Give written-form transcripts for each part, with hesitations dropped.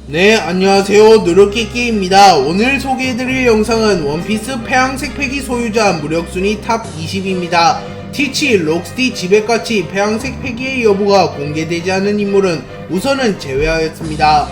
네, 안녕하세요. 누르끼끼입니다. 오늘 소개해드릴 영상은 원피스 폐양색 팩이 소유자 무력순위 탑 20입니다. 티치, 록스티, 지백같이 폐양색 팩의 여부가 공개되지 않은 인물은 우선은 제외하였습니다.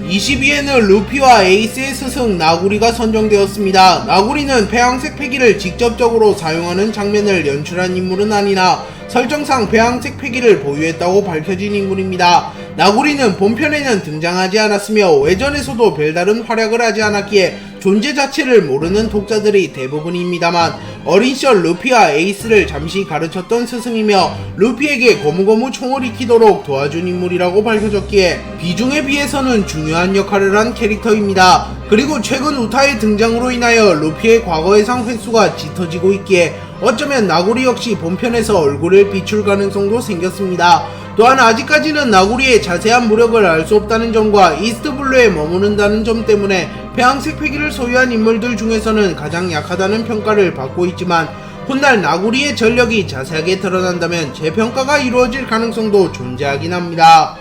20위에는 루피와 에이스의 스승 나구리가 선정되었습니다. 나구리는 폐양색 폐기를 직접적으로 사용하는 장면을 연출한 인물은 아니나 설정상 폐양색 폐기를 보유했다고 밝혀진 인물입니다. 나구리는 본편에는 등장하지 않았으며 외전에서도 별다른 활약을 하지 않았기에 존재 자체를 모르는 독자들이 대부분입니다만 어린 시절 루피와 에이스를 잠시 가르쳤던 스승이며 루피에게 고무고무 총을 익히도록 도와준 인물이라고 밝혀졌기에 비중에 비해서는 중요한 역할을 한 캐릭터입니다. 그리고 최근 우타의 등장으로 인하여 루피의 과거해상 횟수가 짙어지고 있기에 어쩌면 나구리 역시 본편에서 얼굴을 비출 가능성도 생겼습니다. 또한 아직까지는 나구리의 자세한 무력을 알 수 없다는 점과 이스트블루에 머무른다는 점 때문에 폐양색 폐기를 소유한 인물들 중에서는 가장 약하다는 평가를 받고 있지만 훗날 나구리의 전력이 자세하게 드러난다면 재평가가 이루어질 가능성도 존재하긴 합니다.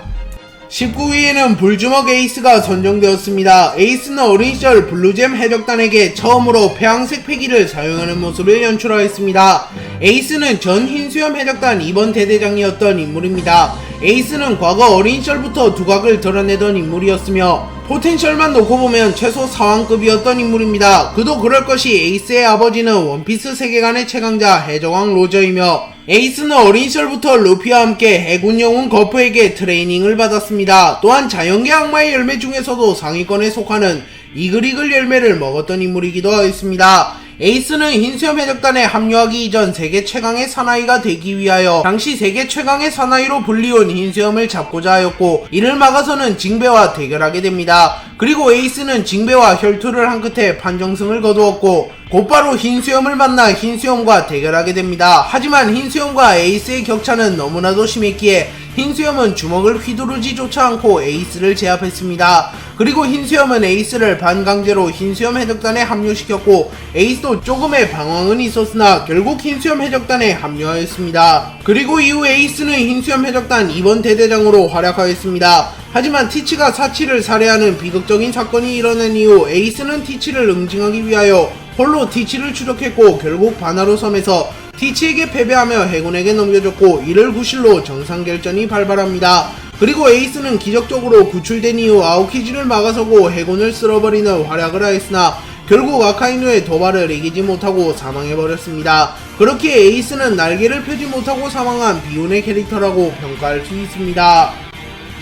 19위에는 불주먹 에이스가 선정되었습니다. 에이스는 어린 시절 블루잼 해적단에게 처음으로 폐양색 폐기를 사용하는 모습을 연출하였습니다. 에이스는 전 흰수염 해적단 2번 대대장이었던 인물입니다. 에이스는 과거 어린 시절부터 두각을 드러내던 인물이었으며 포텐셜만 놓고 보면 최소 사왕급이었던 인물입니다. 그도 그럴 것이 에이스의 아버지는 원피스 세계관의 최강자 해적왕 로저이며 에이스는 어린 시절부터 루피와 함께 해군 영웅 거프에게 트레이닝을 받았습니다. 또한 자연계 악마의 열매 중에서도 상위권에 속하는 이글이글 열매를 먹었던 인물이기도 하였습니다. 에이스는 흰수염 해적단에 합류하기 이전 세계 최강의 사나이가 되기 위하여 당시 세계 최강의 사나이로 불리운 흰수염을 잡고자 하였고 이를 막아서는 징베와 대결하게 됩니다. 그리고 에이스는 징베와 혈투를 한 끝에 판정승을 거두었고 곧바로 흰수염을 만나 흰수염과 대결하게 됩니다. 하지만 흰수염과 에이스의 격차는 너무나도 심했기에 흰수염은 주먹을 휘두르지조차 않고 에이스를 제압했습니다. 그리고 흰수염은 에이스를 반강제로 흰수염 해적단에 합류시켰고 에이스도 조금의 방황은 있었으나 결국 흰수염 해적단에 합류하였습니다. 그리고 이후 에이스는 흰수염 해적단 2번 대대장으로 활약하였습니다. 하지만 티치가 사치를 살해하는 비극적인 사건이 일어난 이후 에이스는 티치를 응징하기 위하여 홀로 티치를 추적했고 결국 바나로 섬에서 티치에게 패배하며 해군에게 넘겨줬고 이를 구실로 정상결전이 발발합니다. 그리고 에이스는 기적적으로 구출된 이후 아오키즈를 막아서고 해군을 쓸어버리는 활약을 하였으나 결국 아카이누의 도발을 이기지 못하고 사망해버렸습니다. 그렇게 에이스는 날개를 펴지 못하고 사망한 비운의 캐릭터라고 평가할 수 있습니다.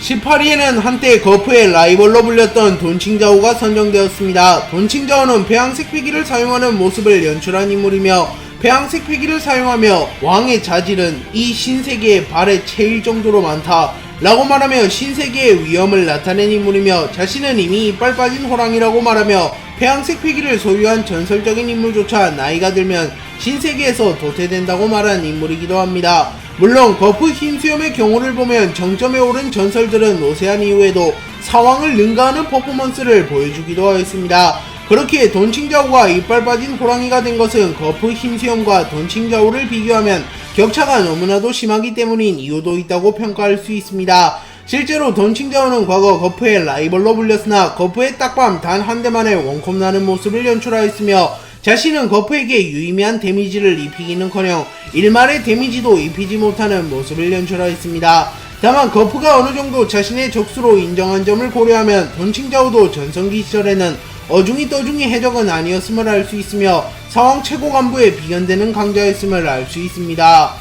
18위에는 한때 거프의 라이벌로 불렸던 돈칭자오가 선정되었습니다. 돈칭자오는 폐양색 폐기를 사용하는 모습을 연출한 인물이며 폐양색 폐기를 사용하며 왕의 자질은 이 신세계의 발에 채일 정도로 많다 라고 말하며 신세계의 위험을 나타낸 인물이며 자신은 이미 이빨 빠진 호랑이라고 말하며 폐양색 폐기를 소유한 전설적인 인물조차 나이가 들면 신세계에서 도태된다고 말한 인물이기도 합니다. 물론 거프 흰수염의 경우를 보면 정점에 오른 전설들은 노세한 이후에도 사왕을 능가하는 퍼포먼스를 보여주기도 하였습니다. 그렇기에 돈칭자오가 이빨 빠진 호랑이가 된 것은 거프 흰수염과 돈칭자오를 비교하면 격차가 너무나도 심하기 때문인 이유도 있다고 평가할 수 있습니다. 실제로 돈칭자오는 과거 거프의 라이벌로 불렸으나 거프의 딱밤 단 한 대만에 원컵 나는 모습을 연출하였으며 자신은 거프에게 유의미한 데미지를 입히기는커녕 일말의 데미지도 입히지 못하는 모습을 연출하였습니다. 다만 거프가 어느정도 자신의 적수로 인정한 점을 고려하면 돈칭자오도 전성기 시절에는 어중이 떠중이 해적은 아니었음을 알 수 있으며 사왕 최고 간부에 비견되는 강자였음을 알 수 있습니다.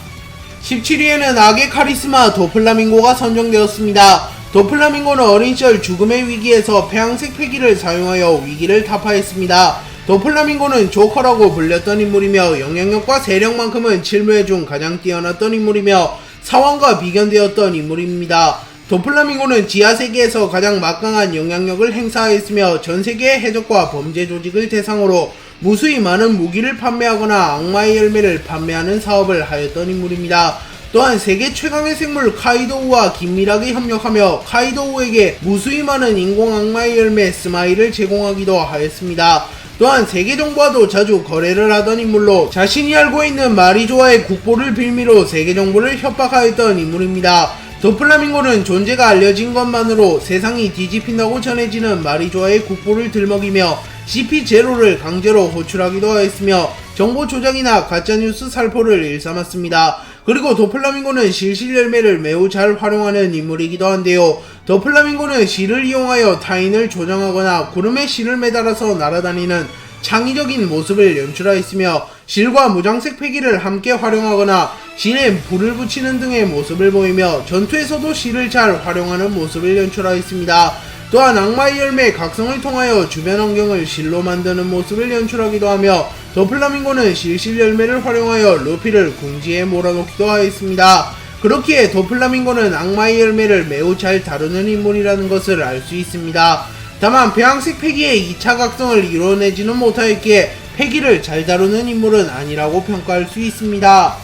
17위에는 악의 카리스마 도플라밍고가 선정되었습니다. 도플라밍고는 어린 시절 죽음의 위기에서 폐양색 폐기를 사용하여 위기를 타파했습니다. 도플라밍고는 조커라고 불렸던 인물이며 영향력과 세력만큼은 칠무회 중 가장 뛰어났던 인물이며 사왕과 비견되었던 인물입니다. 도플라밍고는 지하세계에서 가장 막강한 영향력을 행사하였으며 전세계의 해적과 범죄 조직을 대상으로 무수히 많은 무기를 판매하거나 악마의 열매를 판매하는 사업을 하였던 인물입니다. 또한 세계 최강의 생물 카이도우와 긴밀하게 협력하며 카이도우에게 무수히 많은 인공 악마의 열매 스마일을 제공하기도 하였습니다. 또한 세계정부와도 자주 거래를 하던 인물로 자신이 알고 있는 마리조아의 국보를 빌미로 세계정부를 협박하였던 인물입니다. 도플라밍고는 존재가 알려진 것만으로 세상이 뒤집힌다고 전해지는 마리조아의 국보를 들먹이며 CP0를 강제로 호출하기도 하였으며 정보 조작이나 가짜뉴스 살포를 일삼았습니다. 그리고 도플라밍고는 실실 열매를 매우 잘 활용하는 인물이기도 한데요. 도플라밍고는 실을 이용하여 타인을 조정하거나 구름에 실을 매달아서 날아다니는 창의적인 모습을 연출하였으며 실과 무장색 패기를 함께 활용하거나 실에 불을 붙이는 등의 모습을 보이며 전투에서도 실을 잘 활용하는 모습을 연출하였습니다. 또한 악마의 열매 각성을 통하여 주변 환경을 실로 만드는 모습을 연출하기도 하며 도플라밍고는 실실 열매를 활용하여 루피를 궁지에 몰아넣기도 하였습니다. 그렇기에 도플라밍고는 악마의 열매를 매우 잘 다루는 인물이라는 것을 알 수 있습니다. 다만 배양색 패기의 2차 각성을 이뤄내지는 못하였기에 패기를 잘 다루는 인물은 아니라고 평가할 수 있습니다.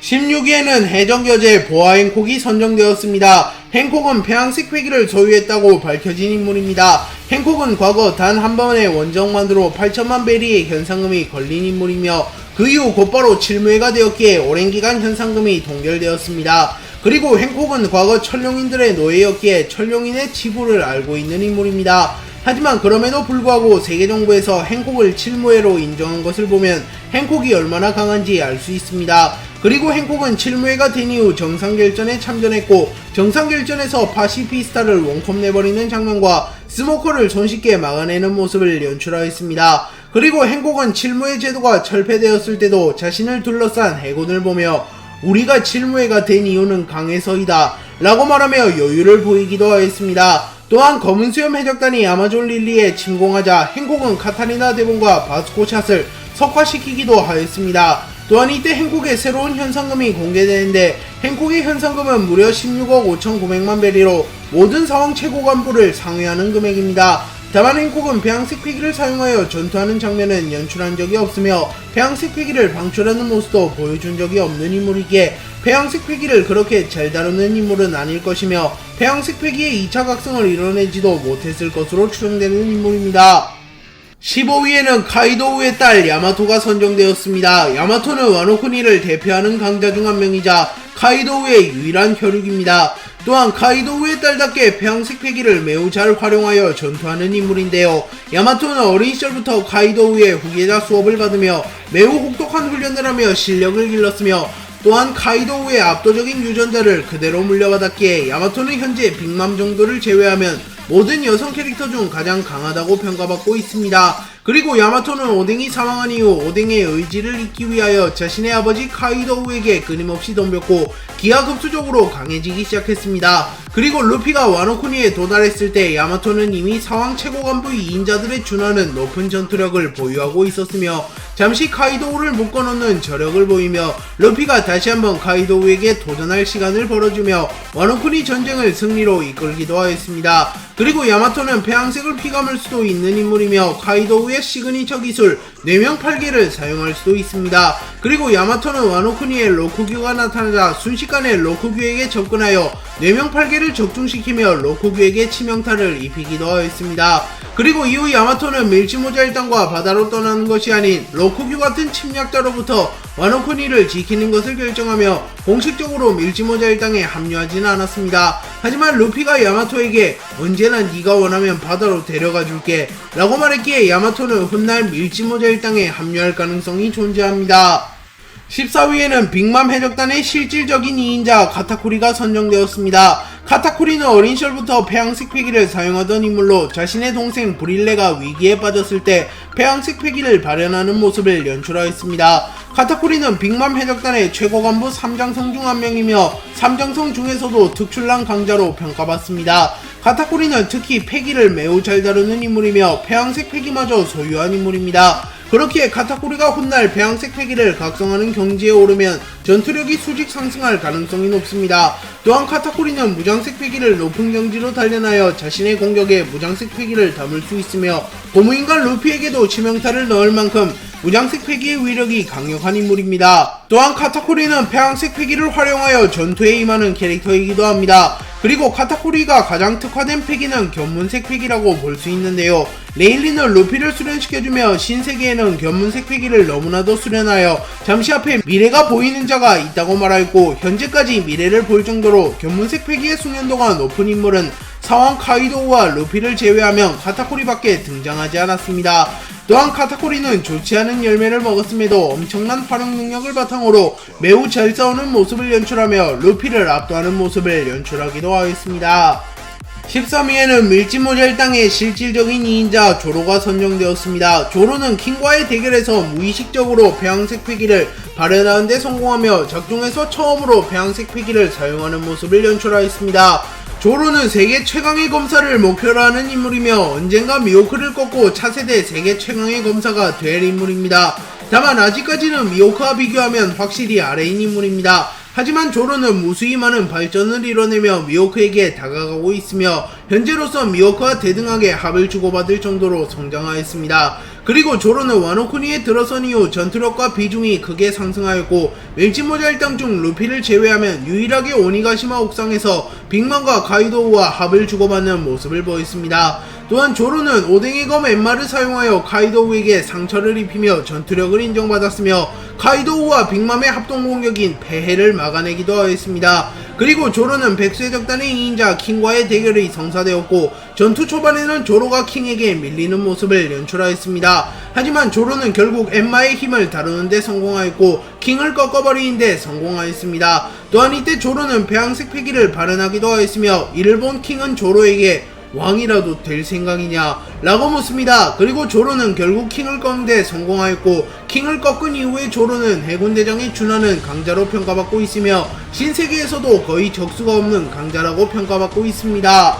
16위에는 해적여제 보아 행콕이 선정되었습니다. 행콕은 폐양색 패기를 소유했다고 밝혀진 인물입니다. 행콕은 과거 단 한 번의 원정만으로 8천만 베리의 현상금이 걸린 인물이며 그 이후 곧바로 칠무회가 되었기에 오랜 기간 현상금이 동결되었습니다. 그리고 행콕은 과거 천룡인들의 노예였기에 천룡인의 치부를 알고 있는 인물입니다. 하지만 그럼에도 불구하고 세계정부에서 행콕을 칠무회로 인정한 것을 보면 행콕이 얼마나 강한지 알 수 있습니다. 그리고 행콕은 칠무회가 된 이후 정상결전에 참전했고 정상결전에서 파시피스타를 원컵 내버리는 장면과 스모커를 손쉽게 막아내는 모습을 연출하였습니다. 그리고 행콕은 칠무회 제도가 철폐되었을 때도 자신을 둘러싼 해군을 보며 우리가 칠무회가 된 이유는 강해서이다 라고 말하며 여유를 보이기도 하였습니다. 또한 검은 수염 해적단이 아마존 릴리에 침공하자 행콕은 카타리나 데본과 바스코 샷을 석화시키기도 하였습니다. 또한 이때 행콕의 새로운 현상금이 공개되는데 행콕의 현상금은 무려 16억 5,900만 베리로 모든 사왕 최고 간부를 상회하는 금액입니다. 다만 행콕은 배양색 패기를 사용하여 전투하는 장면은 연출한 적이 없으며 배양색 패기를 방출하는 모습도 보여준 적이 없는 인물이기에 배양색 패기를 그렇게 잘 다루는 인물은 아닐 것이며 배양색 패기의 2차 각성을 이뤄내지도 못했을 것으로 추정되는 인물입니다. 15위에는 카이도우의 딸 야마토가 선정되었습니다. 야마토는 와노쿠니를 대표하는 강자 중 한 명이자 카이도우의 유일한 혈육입니다. 또한 카이도우의 딸답게 배양색 패기를 매우 잘 활용하여 전투하는 인물인데요. 야마토는 어린 시절부터 카이도우의 후계자 수업을 받으며 매우 혹독한 훈련을 하며 실력을 길렀으며 또한 카이도우의 압도적인 유전자를 그대로 물려받았기에 야마토는 현재 빅맘 정도를 제외하면 모든 여성 캐릭터 중 가장 강하다고 평가받고 있습니다. 그리고 야마토는 오뎅이 사망한 이후 오뎅의 의지를 잇기 위하여 자신의 아버지 카이도우에게 끊임없이 덤볐고 기하급수적으로 강해지기 시작했습니다. 그리고 루피가 와노쿠니에 도달했을 때 야마토는 이미 사왕 최고 간부 2인자들에 준하는 높은 전투력을 보유하고 있었으며 잠시 카이도우를 묶어놓는 저력을 보이며 루피가 다시 한번 카이도우에게 도전할 시간을 벌어주며 와노쿠니 전쟁을 승리로 이끌기도 하였습니다. 그리고 야마토는 폐양색을 피감을 수도 있는 인물이며 카이도우의 시그니처 기술 뇌명 8개를 사용할 수도 있습니다. 그리고 야마토는 와노쿠니의 로쿠규가 나타나자 순식간에 로쿠규에게 접근하여 뇌명 8개를 적중시키며 로쿠규에게 치명타를 입히기도 하였습니다. 그리고 이후 야마토는 밀지모자 일당과 바다로 떠나는 것이 아닌 로쿠규 같은 침략자로부터 와노쿠니를 지키는 것을 결정하며 공식적으로 밀지모자 일당에 합류하지는 않았습니다. 하지만 루피가 야마토에게 언제나 네가 원하면 바다로 데려가 줄게 라고 말했기에 야마토는 훗날 밀지모자 일당에 합류할 가능성이 존재합니다. 14위에는 빅맘 해적단의 실질적인 2인자 카타쿠리가 선정되었습니다. 카타쿠리는 어린 시절부터 폐양색 패기를 사용하던 인물로 자신의 동생 브릴레가 위기에 빠졌을 때 폐양색 패기를 발현하는 모습을 연출하였습니다. 카타쿠리는 빅맘 해적단의 최고 간부 3장성 중 한 명이며 3장성 중에서도 특출난 강자로 평가받습니다. 카타쿠리는 특히 패기를 매우 잘 다루는 인물이며 폐양색 패기마저 소유한 인물입니다. 그렇기에 카타쿠리가 훗날 배양색 패기를 각성하는 경지에 오르면 전투력이 수직 상승할 가능성이 높습니다. 또한 카타쿠리는 무장색 패기를 높은 경지로 단련하여 자신의 공격에 무장색 패기를 담을 수 있으며 고무인간 루피에게도 치명타를 넣을 만큼 무장색 패기의 위력이 강력한 인물입니다. 또한 카타쿠리는 폐양색 패기를 활용하여 전투에 임하는 캐릭터이기도 합니다. 그리고 카타쿠리가 가장 특화된 패기는 견문색 패기라고 볼 수 있는데요. 레일리는 루피를 수련시켜주며 신세계에는 견문색 패기를 너무나도 수련하여 잠시 앞에 미래가 보이는 자가 있다고 말하였고, 현재까지 미래를 볼 정도로 견문색 패기의 숙련도가 높은 인물은 사왕 카이도우와 루피를 제외하면 카타쿠리밖에 등장하지 않았습니다. 또한 카타쿠리는 좋지 않은 열매를 먹었음에도 엄청난 활용 능력을 바탕으로 매우 잘 싸우는 모습을 연출하며 루피를 압도하는 모습을 연출하기도 하였습니다. 13위에는 밀짚모자일당의 실질적인 2인자 조로가 선정되었습니다. 조로는 킹과의 대결에서 무의식적으로 배양색 패기를 발현하는 데 성공하며 작중에서 처음으로 배양색 패기를 사용하는 모습을 연출하였습니다. 조로는 세계 최강의 검사를 목표로 하는 인물이며 언젠가 미호크를 꺾고 차세대 세계 최강의 검사가 될 인물입니다. 다만 아직까지는 미호크와 비교하면 확실히 아래인 인물입니다. 하지만 조로는 무수히 많은 발전을 이뤄내며 미호크에게 다가가고 있으며 현재로서 미호크와 대등하게 합을 주고받을 정도로 성장하였습니다. 그리고 조로는 와노쿠니에 들어선 이후 전투력과 비중이 크게 상승하였고, 밀짚모자일당 중 루피를 제외하면 유일하게 오니가시마 옥상에서 빅맘과 카이도우와 합을 주고받는 모습을 보였습니다. 또한 조로는 오뎅의 검 엠마를 사용하여 카이도우에게 상처를 입히며 전투력을 인정받았으며, 카이도우와 빅맘의 합동 공격인 폐해를 막아내기도 하였습니다. 그리고 조로는 백쇄적단의 2인자 킹과의 대결이 성사되었고, 전투 초반에는 조로가 킹에게 밀리는 모습을 연출하였습니다. 하지만 조로는 결국 엠마의 힘을 다루는데 성공하였고 킹을 꺾어버리는데 성공하였습니다. 또한 이때 조로는 배양색 패기를 발현하기도 하였으며, 이를 본 킹은 조로에게 왕이라도 될 생각이냐 라고 묻습니다. 그리고 조로는 결국 킹을 꺾는데 성공하였고, 킹을 꺾은 이후에 조로는 해군대장에 준하는 강자로 평가받고 있으며 신세계에서도 거의 적수가 없는 강자라고 평가받고 있습니다.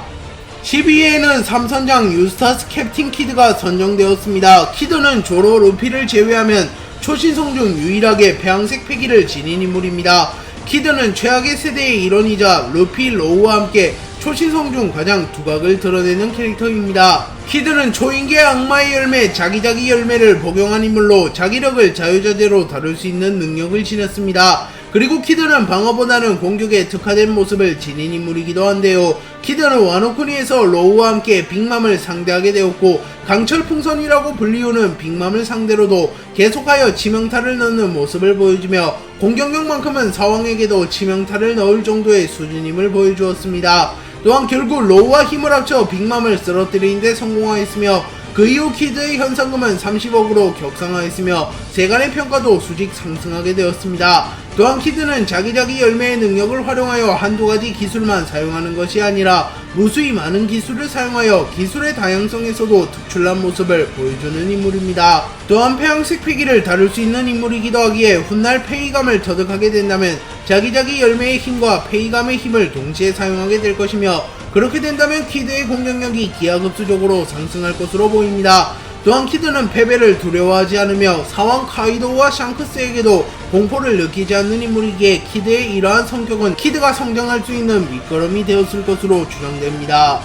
12위에는 삼선장 유스타스 캡틴 키드가 선정되었습니다. 키드는 조로, 루피를 제외하면 초신성 중 유일하게 배양색 패기를 지닌 인물입니다. 키드는 최악의 세대의 일원이자 루피, 로우와 함께 초신성 중 가장 두각을 드러내는 캐릭터입니다. 키드는 초인계 악마의 열매, 자기자기 열매를 복용한 인물로 자기력을 자유자재로 다룰 수 있는 능력을 지녔습니다. 그리고 키드는 방어보다는 공격에 특화된 모습을 지닌 인물이기도 한데요. 키드는 와노쿠니에서 로우와 함께 빅맘을 상대하게 되었고, 강철풍선이라고 불리우는 빅맘을 상대로도 계속하여 치명타를 넣는 모습을 보여주며 공격력만큼은 사왕에게도 치명타를 넣을 정도의 수준임을 보여주었습니다. 또한 결국 로우와 힘을 합쳐 빅맘을 쓰러뜨리는 데 성공하였으며, 그 이후 키드의 현상금은 30억으로 격상하였으며 세간의 평가도 수직 상승하게 되었습니다. 또한 키드는 자기자기 열매의 능력을 활용하여 한두 가지 기술만 사용하는 것이 아니라 무수히 많은 기술을 사용하여 기술의 다양성에서도 특출난 모습을 보여주는 인물입니다. 또한 폐양색 패기를 다룰 수 있는 인물이기도 하기에 훗날 페이감을 터득하게 된다면 자기자기 열매의 힘과 페이감의 힘을 동시에 사용하게 될 것이며, 그렇게 된다면 키드의 공격력이 기하급수적으로 상승할 것으로 보입니다. 또한 키드는 패배를 두려워하지 않으며 사왕 카이도우와 샹크스에게도 공포를 느끼지 않는 인물이기에 키드의 이러한 성격은 키드가 성장할 수 있는 밑거름이 되었을 것으로 추정됩니다.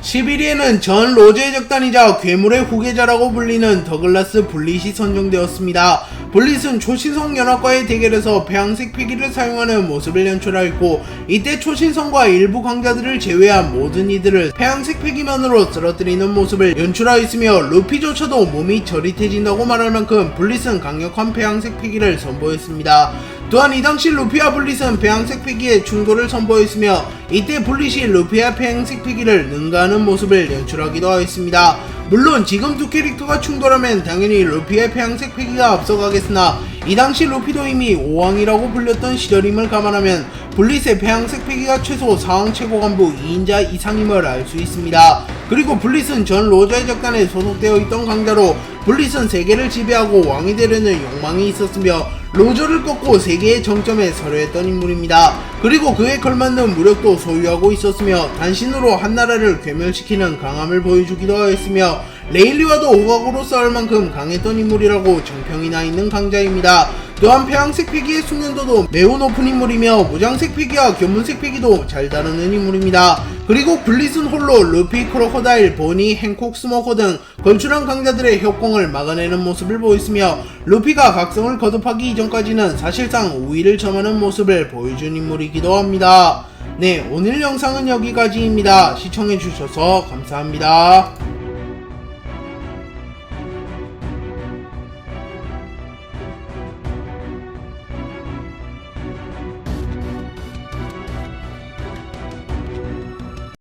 11위에는 전 로제의 적단이자 괴물의 후계자라고 불리는 더글라스 블릿이 선정되었습니다. 블릿은 초신성 연합과의 대결에서 배양색 패기를 사용하는 모습을 연출하였고, 이때 초신성과 일부 강자들을 제외한 모든 이들을 배양색 패기만으로 쓰러뜨리는 모습을 연출하였으며, 루피조차도 몸이 저릿해진다고 말할 만큼 블릿은 강력한 배양색 패기를 선보였습니다. 또한 이 당시 루피와 블릿은 배양색 패기의 충돌을 선보였으며, 이때 블릿이 루피와 배양색 패기를 능가하는 모습을 연출하기도 하였습니다. 물론 지금 두 캐릭터가 충돌하면 당연히 루피의 배양색 패기가 앞서가겠으나, 이 당시 루피도 이미 5왕이라고 불렸던 시절임을 감안하면 블릿의 배양색 패기가 최소 4왕 최고간부 2인자 이상임을 알 수 있습니다. 그리고 블릿은 전 로저의 적단에 소속되어 있던 강자로 블릿은 세계를 지배하고 왕이 되려는 욕망이 있었으며 로저를 꺾고 세계의 정점에 서려했던 인물입니다. 그리고 그에 걸맞는 무력도 소유하고 있었으며 단신으로 한나라를 괴멸시키는 강함을 보여주기도 하였으며 레일리와도 오각으로 싸울 만큼 강했던 인물이라고 정평이 나 있는 강자입니다. 또한 폐양색 패기의 숙련도도 매우 높은 인물이며 무장색 패기와 견문색 패기도 잘 다루는 인물입니다. 그리고 블릿은 홀로 루피, 크로코다일, 보니, 행콕, 스모커 등 건출한 강자들의 협공을 막아내는 모습을 보였으며 루피가 각성을 거듭하기 이전까지는 사실상 우위를 점하는 모습을 보여준 인물이기도 합니다. 네, 오늘 영상은 여기까지입니다. 시청해주셔서 감사합니다.